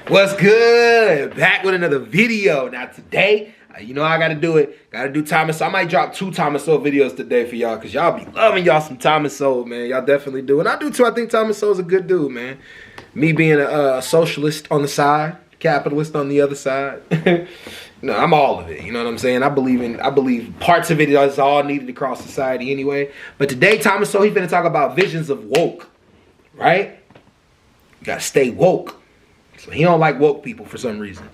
What's good? Back with another video. Now today, you know I gotta do it. Gotta do Thomas. I might drop 2 Thomas Sowell videos today for y'all, because y'all be loving y'all some Thomas Sowell, man. Y'all definitely do. And I do too. I think Thomas Sowell's a good dude, man. Me being a socialist on the side, capitalist on the other side. No, I'm all of it. You know what I'm saying? I believe parts of it is all needed across society anyway. But today, Thomas Sowell, he's gonna talk about visions of woke. Right? You gotta stay woke. So he don't like woke people for some reason.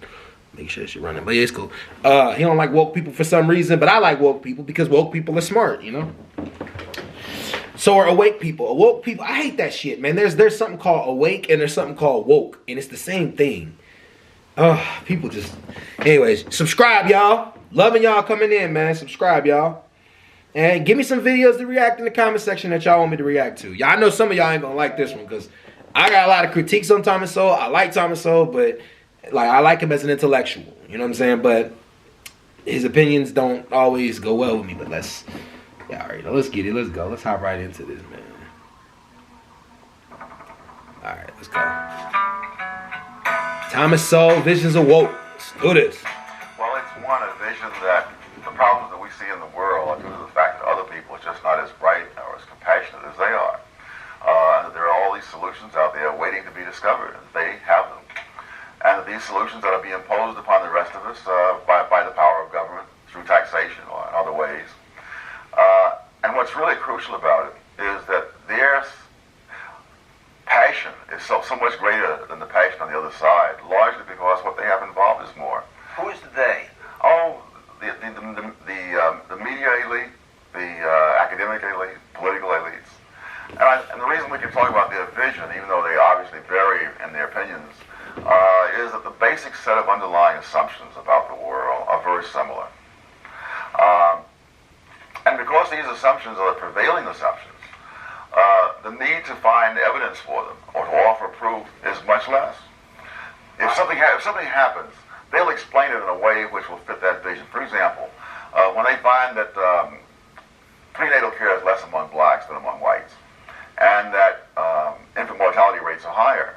Make sure she's running, but yeah, it's cool. He don't like woke people for some reason, but I like woke people because woke people are smart, you know? So are awake people. Awoke people, I hate that shit, man. There's something called awake and there's something called woke, and it's the same thing. People just... Anyways, subscribe, y'all. Loving y'all coming in, man. Subscribe, y'all. And give me some videos to react in the comment section that y'all want me to react to. Y'all, I know some of y'all ain't gonna like this one because I got a lot of critiques on Thomas Sowell. I like Thomas Sowell, but like I like him as an intellectual. You know what I'm saying? But his opinions don't always go well with me. But let's get it. Let's go. Let's hop right into this, man. All right, let's go. Thomas Sowell, Visions of Woke. Let's do this. Well, it's a vision that the problems that we see in the world are due to the fact that other people are just not as bright or as compassionate as they are. And there are all these solutions out there waiting to be discovered, and they have them. And these solutions that are being imposed upon the rest of us by the power of government through taxation or in other ways. And what's really crucial about it is that their passion is so much greater than the passion on the other side, largely because what they have involved is more. Who is they? Oh, the media elite, the academic elite, political elites. And the reason we can talk about their vision, even though they obviously vary in their opinions, is that the basic set of underlying assumptions about the world are very similar. And because these assumptions are the prevailing assumptions, the need to find evidence for them or to offer proof is much less. If something happens, they'll explain it in a way which will fit that vision. For example, when they find that prenatal care is less among blacks than among whites, and that infant mortality rates are higher,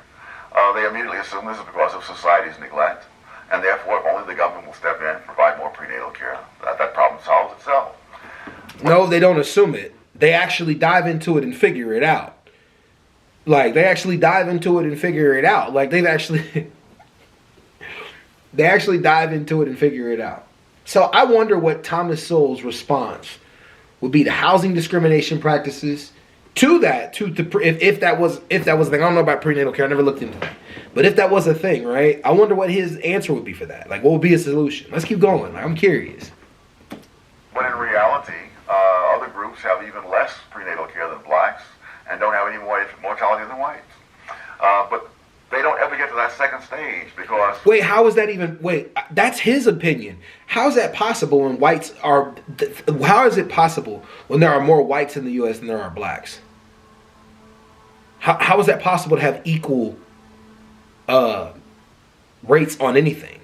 they immediately assume this is because of society's neglect, and therefore only the government will step in and provide more prenatal care. That problem solves itself. No, they don't assume it. They actually dive into it and figure it out. Like, they actually dive into it and figure it out. Like, they actually dive into it and figure it out. So I wonder what Thomas Sowell's response would be to housing discrimination practices, to that, if that was a thing. I don't know about prenatal care. I never looked into that. But if that was a thing, right? I wonder what his answer would be for that. Like, what would be a solution? Let's keep going. Like, I'm curious. When in reality, other groups have even less prenatal care than blacks and don't have any more infant mortality than whites. But they don't ever get to that second stage because... Wait, how is that even... Wait, that's his opinion. How is that possible when whites are... How is it possible when there are more whites in the U.S. than there are blacks? How is that possible to have equal rates on anything?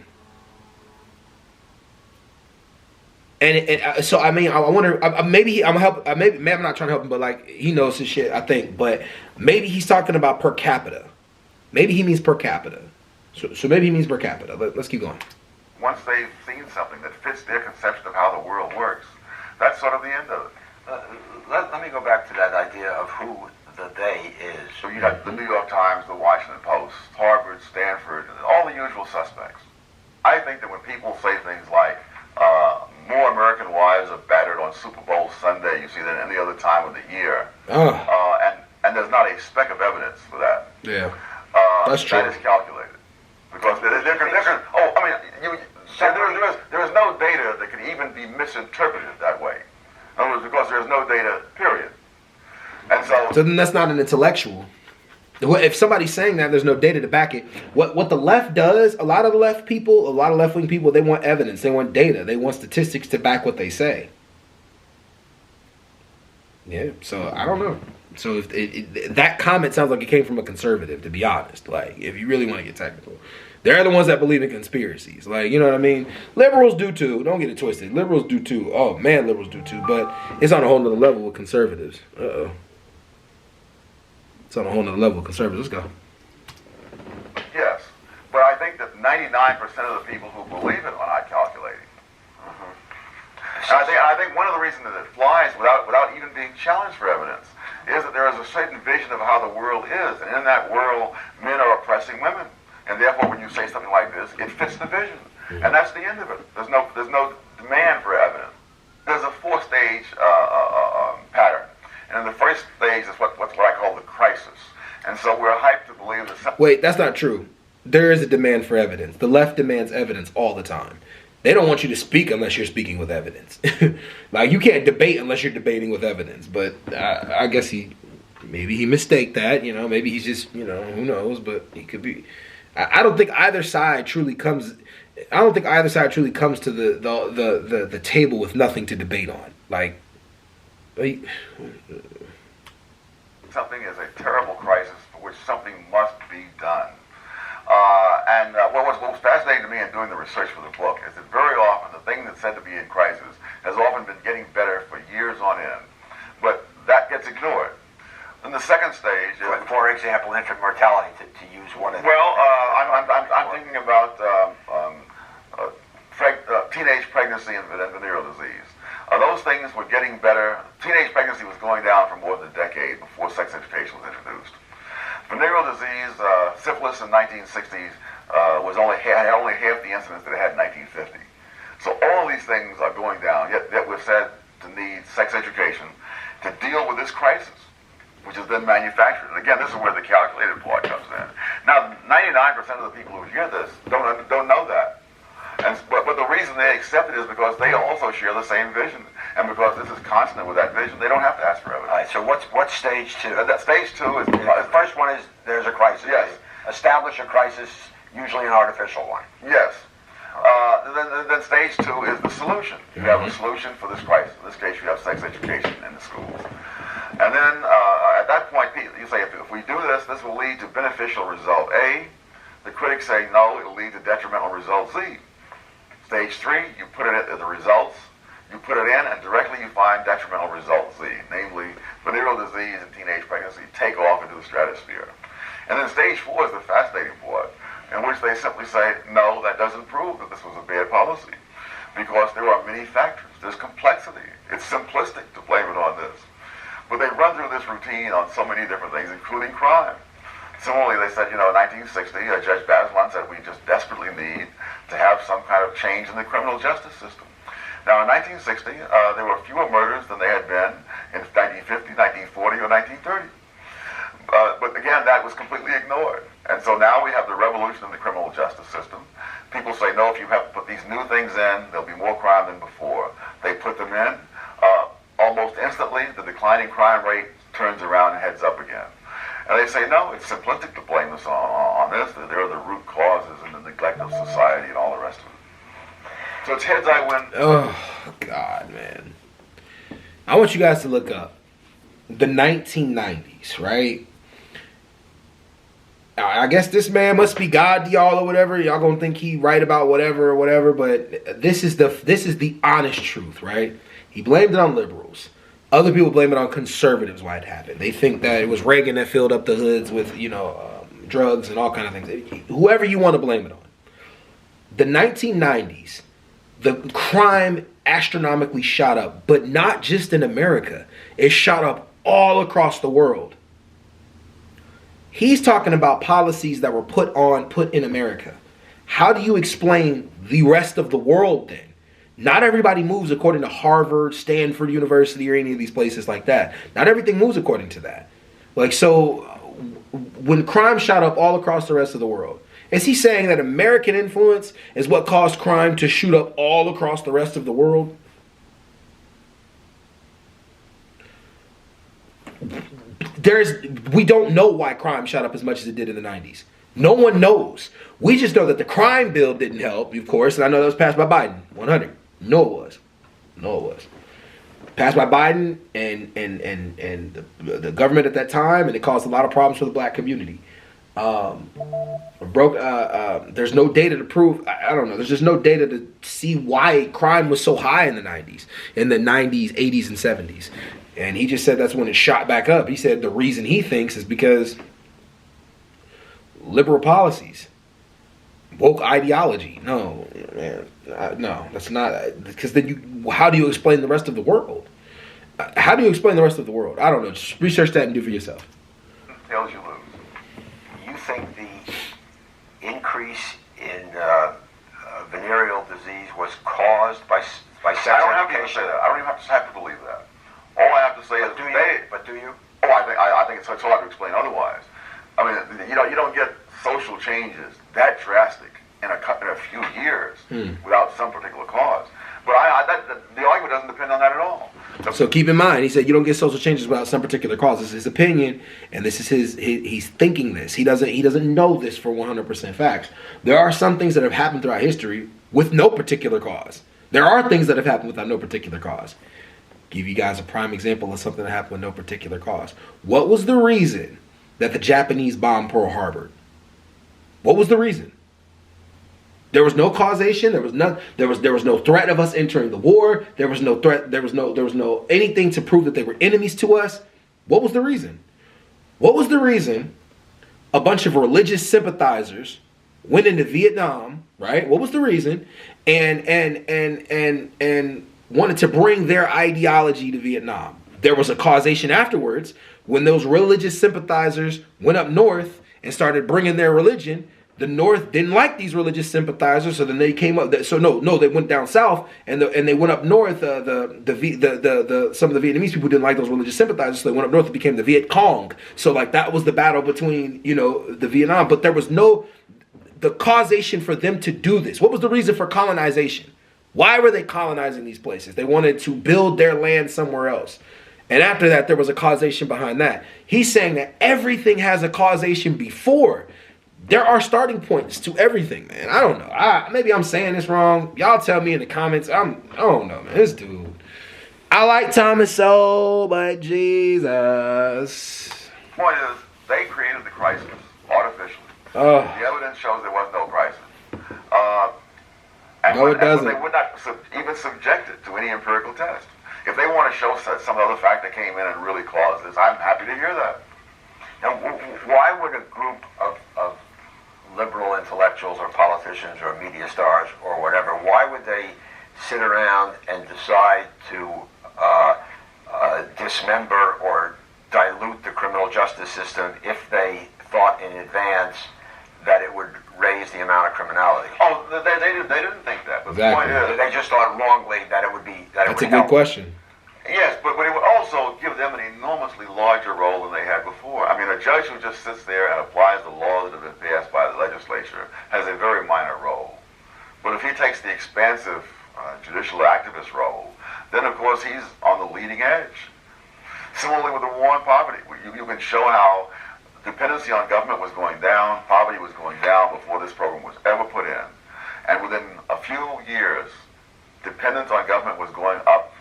And so I mean, I wonder. Maybe I'm not trying to help him, but like he knows his shit, I think. But maybe he's talking about per capita. Maybe he means per capita. So maybe he means per capita. Let's keep going. Once they've seen something that fits their conception of how the world works, that's sort of the end of it. Let me go back to that idea of who the they is. So you got the New York Times, the Washington Post, Harvard, Stanford, all the usual suspects. I think that when people say things like, more American wives are battered on Super Bowl Sunday, you see, than any other time of the year. And there's not a speck of evidence for that. Yeah, that's true. That is calculated. Because there is no data that can even be misinterpreted that way. In other words, because there is no data, period. And so then that's not an intellectual. If somebody's saying that, there's no data to back it. What the left does, a lot of left-wing people, they want evidence. They want data. They want statistics to back what they say. Yeah, so I don't know. So if that comment sounds like it came from a conservative, to be honest. Like, if you really want to get technical. They're the ones that believe in conspiracies. Like, you know what I mean? Liberals do too. Don't get it twisted. Liberals do too. Oh, man, liberals do too. But it's on a whole nother level with conservatives. Uh-oh. It's on a whole nother level with conservatives. Let's go. Yes. But I think 99% of the people who believe it are not calculating. And I think one of the reasons that it flies without even being challenged for evidence is that there is a certain vision of how the world is, and in that world, men are oppressing women, and therefore, when you say something like this, it fits the vision, and that's the end of it. There's no demand for evidence. There's a four-stage pattern, and in the first stage is what I call the crisis, and so we're hyped to believe that. Wait, that's not true. There is a demand for evidence. The left demands evidence all the time. They don't want you to speak unless you're speaking with evidence. Like, you can't debate unless you're debating with evidence. But I guess maybe he mistaked that. You know, maybe he's just, you know, who knows? But he could be. I don't think either side truly comes. I don't think either side truly comes to the table with nothing to debate on. Like, something is a terrible crisis for which something must be done. What was fascinating to me in doing the research for the book is that very often the thing that's said to be in crisis has often been getting better for years on end, but that gets ignored. Then the second stage is, for example, infant mortality, to use one of them. Well, I'm thinking about teenage pregnancy and venereal disease. Those things were getting better. Teenage pregnancy was going down for more than a decade before sex education was introduced. Venereal disease, syphilis in 1960s had only half the incidence that it had in 1950. So all of these things are going down, yet we're said to need sex education to deal with this crisis, which is then manufactured. And again, this is where the calculated part comes in. Now, 99% of the people who hear this don't know that. But the reason they accept it is because they also share the same vision. And because this is consonant with that vision, they don't have to ask for evidence. All right, so what's stage two? That stage two is... The first one is there's a crisis. Yes. Establish a crisis, usually an artificial one. Yes. Then stage two is the solution. You have a solution for this crisis. In this case, you have sex education in the schools. And then at that point, you say, if we do this, this will lead to beneficial result A. The critics say, no, it will lead to detrimental result Z. Stage three, you put it at the results. You put it in, and directly you find detrimental result Z, namely venereal disease and teenage pregnancy take off into the stratosphere. And then stage four is the fascinating part, in which they simply say, no, that doesn't prove that this was a bad policy, because there are many factors. There's complexity. It's simplistic to blame it on this. But they run through this routine on so many different things, including crime. Similarly, they said, in 1960, Judge Bazelon said we just desperately need to have some kind of change in the criminal justice system. Now, in 1960, there were fewer murders than there had been in 1950, 1940, or 1930. But again, that was completely ignored. And so now we have the revolution in the criminal justice system. People say, no, if you have to put these new things in, there'll be more crime than before. They put them in. Almost instantly, the declining crime rate turns around and heads up again. And they say, no, it's simplistic to blame this on this. That there are the root causes and the neglect of society and all the rest of it. So it's heads I win. Oh, God, man. I want you guys to look up the 1990s, right? I guess this man must be God to y'all or whatever. Y'all gonna think he right about whatever, but this is the honest truth, right? He blamed it on liberals. Other people blame it on conservatives why it happened. They think that it was Reagan that filled up the hoods with, drugs and all kind of things. Whoever you want to blame it on. The 1990s, the crime astronomically shot up, but not just in America. It shot up all across the world. He's talking about policies that were put in America. How do you explain the rest of the world then? Not everybody moves according to Harvard, Stanford University, or any of these places like that. Not everything moves according to that. So when crime shot up all across the rest of the world, is he saying that American influence is what caused crime to shoot up all across the rest of the world? We don't know why crime shot up as much as it did in the 90s. No one knows. We just know that the crime bill didn't help, of course, and I know that was passed by Biden. 100. No, it was. Passed by Biden and the government at that time, and it caused a lot of problems for the black community. There's no data to prove. I don't know. There's just no data to see why crime was so high in the 90s, 80s, and 70s. And he just said that's when it shot back up. He said the reason he thinks is because liberal policies. Woke ideology. No, man. No, that's not. Because then how do you explain the rest of the world? How do you explain the rest of the world? I don't know. Just research that and do it for yourself. Tails you lose. You think the increase in venereal disease was caused by sex I don't have to education? say that. I don't even have to believe that. All I have to say is Do you? Oh, I think it's hard to explain otherwise. I mean, you don't get social changes that drastic in a few years without some particular cause. But the argument doesn't depend on that at all. So keep in mind, he said you don't get social changes without some particular cause. This is his opinion, and this is he's thinking this. He doesn't know this for 100% facts. There are some things that have happened throughout history with no particular cause. There are things that have happened without no particular cause. Give you guys a prime example of something that happened with no particular cause. What was the reason that the Japanese bombed Pearl Harbor? What was the reason? There was no causation. There was no threat of us entering the war. There was no threat. There was no anything to prove that they were enemies to us. What was the reason? What was the reason? A bunch of religious sympathizers went into Vietnam, right? What was the reason? And wanted to bring their ideology to Vietnam. There was a causation afterwards when those religious sympathizers went up north and started bringing their religion. The North didn't like these religious sympathizers, so then they came up. So they went down south and they went up north. Some of the Vietnamese people didn't like those religious sympathizers, so they went up north and became the Viet Cong. So like that was the battle between the Vietnam, but there was the causation for them to do this. What was the reason for colonization? Why were they colonizing these places? They wanted to build their land somewhere else. And after that, there was a causation behind that. He's saying that everything has a causation before. There are starting points to everything, man. I don't know. Maybe I'm saying this wrong. Y'all tell me in the comments. I don't know, man. This dude. I like Thomas Sowell, but Jesus. Point is, they created the crisis artificially. The evidence shows there was no crisis. No, it doesn't. They would not even subject it to any empirical test. If they want to show some other fact that came in and really caused this, I'm happy to hear that. Now, why would a group of liberal intellectuals or politicians or media stars or whatever, why would they sit around and decide to dismember or dilute the criminal justice system if they thought in advance that it would raise the amount of criminality? Oh, they didn't think that. But exactly. The point is, they just thought wrongly that it would be that That's it would a good help. question. yes, but it would also give them an enormously larger role than they had before. I mean, a judge who just sits there and applies the laws that have been passed by the legislature has a very minor role. But if he takes the expansive judicial activist role, then of course he's on the leading edge. Similarly with the war on poverty, you can show how dependency on government was going down, poverty was going down before this program was ever put in. And within a few years, dependence on government was going up.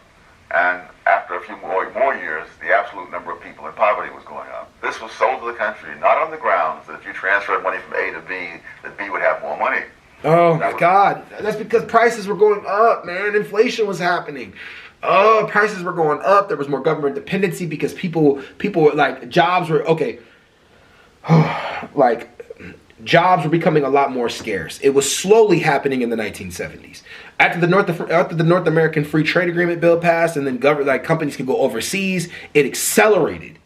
And after a few more years, the absolute number of people in poverty was going up. This was sold to the country, not on the grounds that if you transferred money from A to B, that B would have more money. Oh my God. That's because prices were going up, man. Inflation was happening. Oh, prices were going up. There was more government dependency because people were like, jobs were, okay. Like, jobs were becoming a lot more scarce. It was slowly happening in the 1970s. After the North American Free Trade Agreement bill passed, and then companies could go overseas, it accelerated.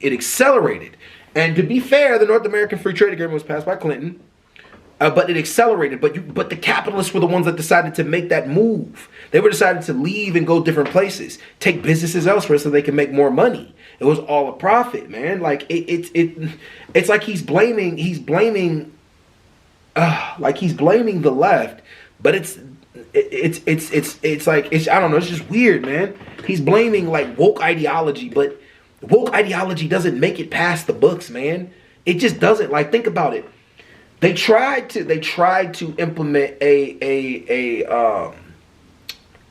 And to be fair, the North American Free Trade Agreement was passed by Clinton, but it accelerated. But the capitalists were the ones that decided to make that move. They were decided to leave and go different places, take businesses elsewhere so they can make more money. It was all a profit, man. Like it's like he's blaming the left, but it's like I don't know. It's just weird, man. He's blaming like woke ideology, but woke ideology doesn't make it past the books, man. It just doesn't. Like, think about it. They tried to implement a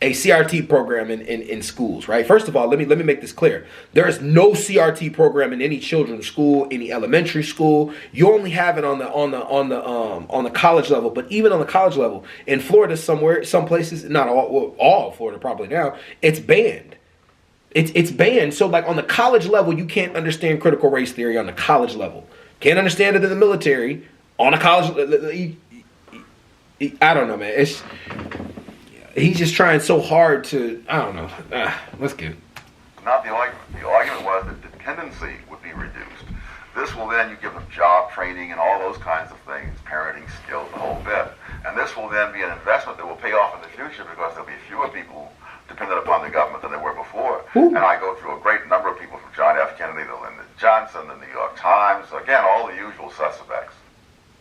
CRT program in schools, right? First of all, let me make this clear. There is no CRT program in any children's school, any elementary school. You only have it on the college level. But even on the college level, in Florida, some places, not all of Florida probably now, it's banned. It's banned. So like on the college level, you can't understand critical race theory on the college level. Can't understand it in the military. On a college, I don't know, man. He's just trying so hard to, I don't know. Let's get it. Not the argument. The argument was that dependency would be reduced. This will then, you give them job training and all those kinds of things, parenting skills, the whole bit. And this will then be an investment that will pay off in the future because there'll be fewer people dependent upon the government than there were before. Ooh. And I go through a great number of people from John F. Kennedy to Lyndon Johnson, the New York Times, again, all the usual suspects.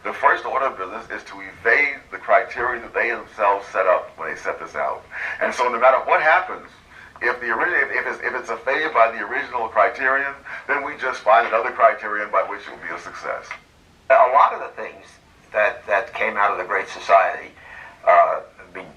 The first order of business is to evade the criteria that they themselves set up when they set this out. And so no matter what happens, if it's a failure by the original criterion, then we just find another criterion by which it will be a success. A lot of the things that came out of the Great Society,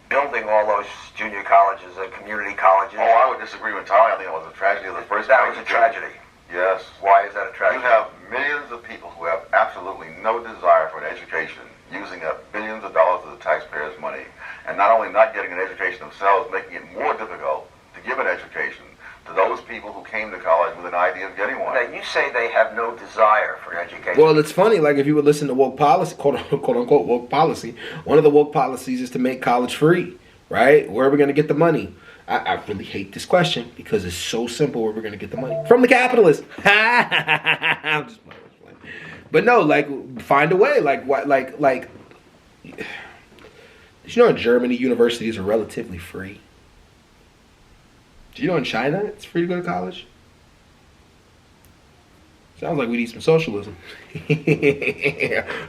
building all those junior colleges and community colleges. Oh, I would disagree entirely. I think it was a tragedy of the first. That was a tragedy. Yes. Why is that a tragedy? You have millions of people who have absolutely no desire for an education, using up billions of dollars of the taxpayers' money, and not only not getting an education themselves, making it more difficult to give an education to those people who came to college with an idea of getting one. Now, you say they have no desire for education. Well, it's funny, like if you would listen to woke policy, quote unquote woke policy, one of the woke policies is to make college free, right? Where are we going to get the money? I really hate this question because it's so simple. Where we're going to get the money? From the capitalists. I'm just playing. But no, like find a way. Like what? Like you know, in Germany, universities are relatively free. Do you know in China it's free to go to college? Sounds like we need some socialism.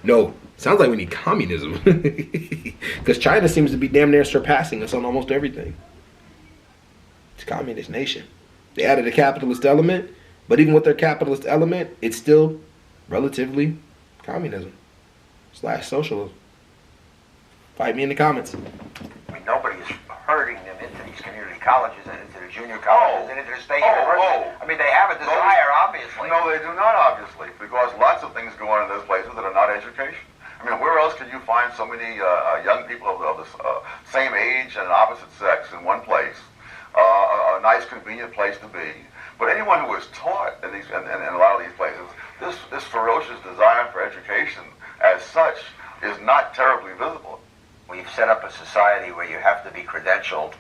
No, sounds like we need communism. Because China seems to be damn near surpassing us on almost everything. It's a communist nation. They added a capitalist element, but even with their capitalist element, it's still relatively communism / socialism. Fight me in the comments. I mean, nobody is herding them into these community colleges and into the junior colleges and into the state universities. I mean, they have a desire, obviously. No, they do not, obviously, because lots of things go on in those places that are not education. I mean, where else can you find so many young people of the same age and opposite sex in one place? A nice, convenient place to be. But anyone who is taught in a lot of these places, this ferocious desire for education as such is not terribly visible. We've set up a society where you have to be credentialed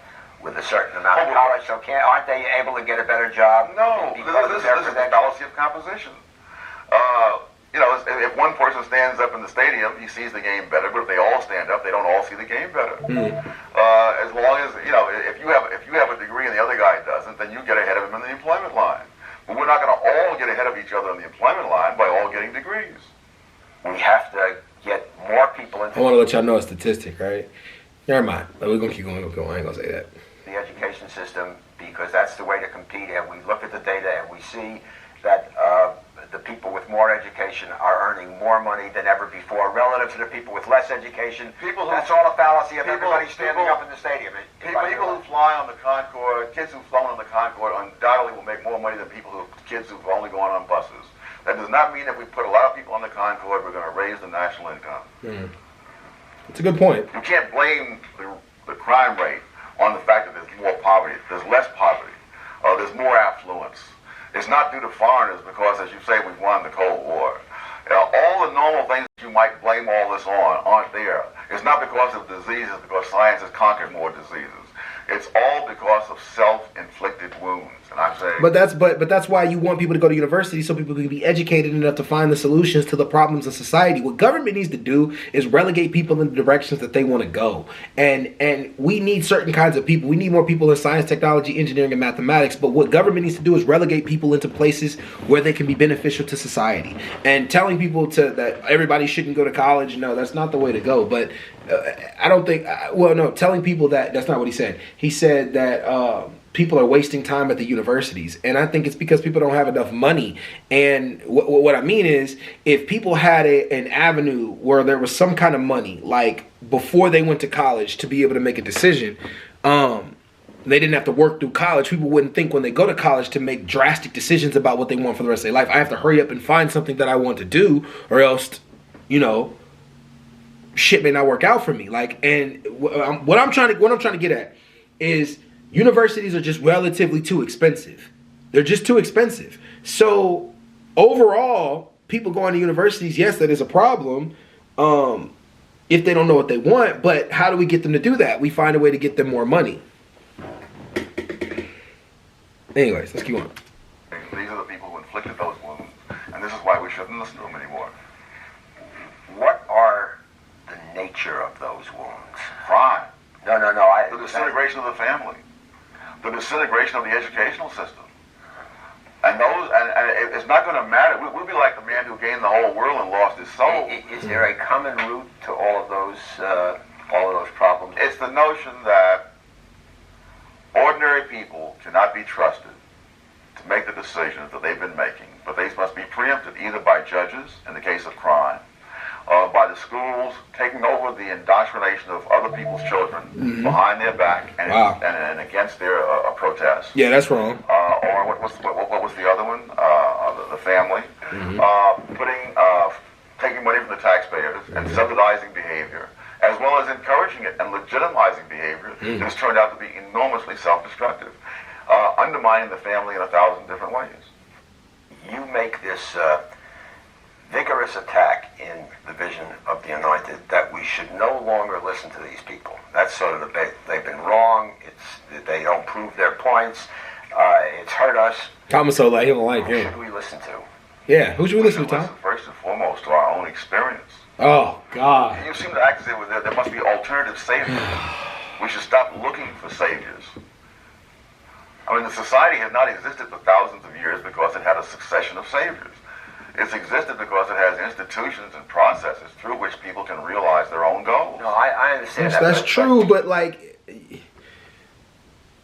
with a certain amount of college, so aren't they able to get a better job? No, this is the fallacy of composition. You know, if one person stands up in the stadium, he sees the game better. But if they all stand up, they don't all see the game better. As long as if you have a degree and the other guy doesn't, then you get ahead of him in the employment line. But we're not going to all get ahead of each other in the employment line by all getting degrees. We have to get more people into. I want to let y'all know a statistic, right? Never mind. We're gonna keep going. I ain't gonna say that. The education system, because that's the way to compete, and we look at the data and we see that the people with more education are earning more money than ever before relative to the people with less education. That's all a fallacy of everybody standing up in the stadium. People who fly on the Concorde, kids who've flown on the Concorde undoubtedly will make more money than kids who've only gone on buses. That does not mean that we put a lot of people on the Concorde, we're going to raise the national income. That's a good point. You can't blame the crime rate on the fact that there's more poverty. There's less poverty. There's more affluence. It's not due to foreigners because, as you say, we've won the Cold War. All the normal things that you might blame all this on aren't there. It's not because of diseases, because science has conquered more diseases. It's all because of self-inflicted wounds. And I'm saying, but that's why you want people to go to university, so people can be educated enough to find the solutions to the problems of society. What government needs to do is relegate people in the directions that they want to go. And we need certain kinds of people. We need more people in science, technology, engineering, and mathematics. But what government needs to do is relegate people into places where they can be beneficial to society. And telling people that everybody shouldn't go to college, no, that's not the way to go. But I don't think, telling people that's not what he said. He said that people are wasting time at the universities. And I think it's because people don't have enough money. And what I mean is, if people had an avenue where there was some kind of money, like before they went to college to be able to make a decision, they didn't have to work through college. People wouldn't think when they go to college to make drastic decisions about what they want for the rest of their life. I have to hurry up and find something that I want to do, or else, shit may not work out for me. What I'm trying to get at is universities are just relatively too expensive. They're just too expensive. So overall, people going to universities, yes, that is a problem. if they don't know what they want. But how do we get them to do that? We find a way to get them more money. Anyways, let's keep on. These are the people who inflicted those wounds, and this is why we shouldn't listen to them anymore. What are the nature of those wounds? Crime. No. The disintegration of the family. The disintegration of the educational system. And it's not going to matter. We'll be like the man who gained the whole world and lost his soul. Is there a common root to all of those problems? It's the notion that ordinary people cannot be trusted to make the decisions that they've been making, but they must be preempted either by judges in the case of crime, by the schools taking over the indoctrination of other people's children behind their back and against their protest. Yeah, that's wrong. Or what was the other one? The family taking money from the taxpayers and subsidizing behavior, as well as encouraging it and legitimizing behavior that has turned out to be enormously self-destructive, undermining the family in 1,000 different ways. You make this vigorous attack in the Vision of the Anointed that we should no longer listen to these people. That's sort of the bait. They've been wrong. They don't prove their points. It's hurt us. Thomas Sowell, he don't like Who him. should we listen to? Yeah, who should we listen to, Tom? First and foremost, to our own experience. Oh, God. You seem to act as if there must be alternative saviors. We should stop looking for saviors. I mean, the society has not existed for thousands of years because it had a succession of saviors. It's existed because it has institutions and processes through which people can realize their own goals. No, I understand that. That's true, but like,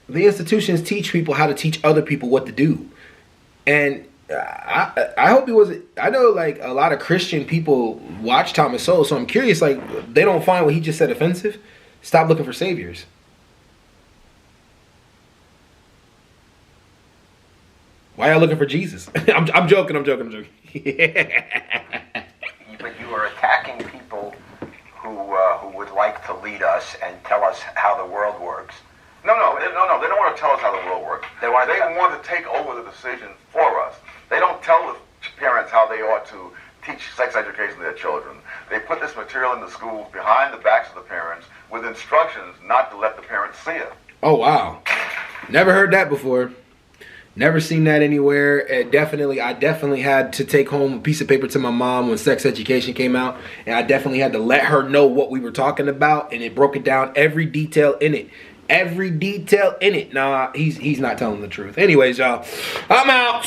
the institutions teach people how to teach other people what to do. And I hope he wasn't. I know like a lot of Christian people watch Thomas Sowell, so I'm curious, like, they don't find what he just said offensive. Stop looking for saviors. Why y'all looking for Jesus? I'm joking. But you are attacking people who would like to lead us and tell us how the world works. No. They don't want to tell us how the world works. They want to take over the decisions for us. They don't tell the parents how they ought to teach sex education to their children. They put this material in the schools behind the backs of the parents with instructions not to let the parents see it. Oh, wow. Never heard that before. Never seen that anywhere. I definitely had to take home a piece of paper to my mom when sex education came out, and I definitely had to let her know what we were talking about, and it broke it down, every detail in it. Every detail in it. Nah, he's not telling the truth. Anyways, y'all, I'm out.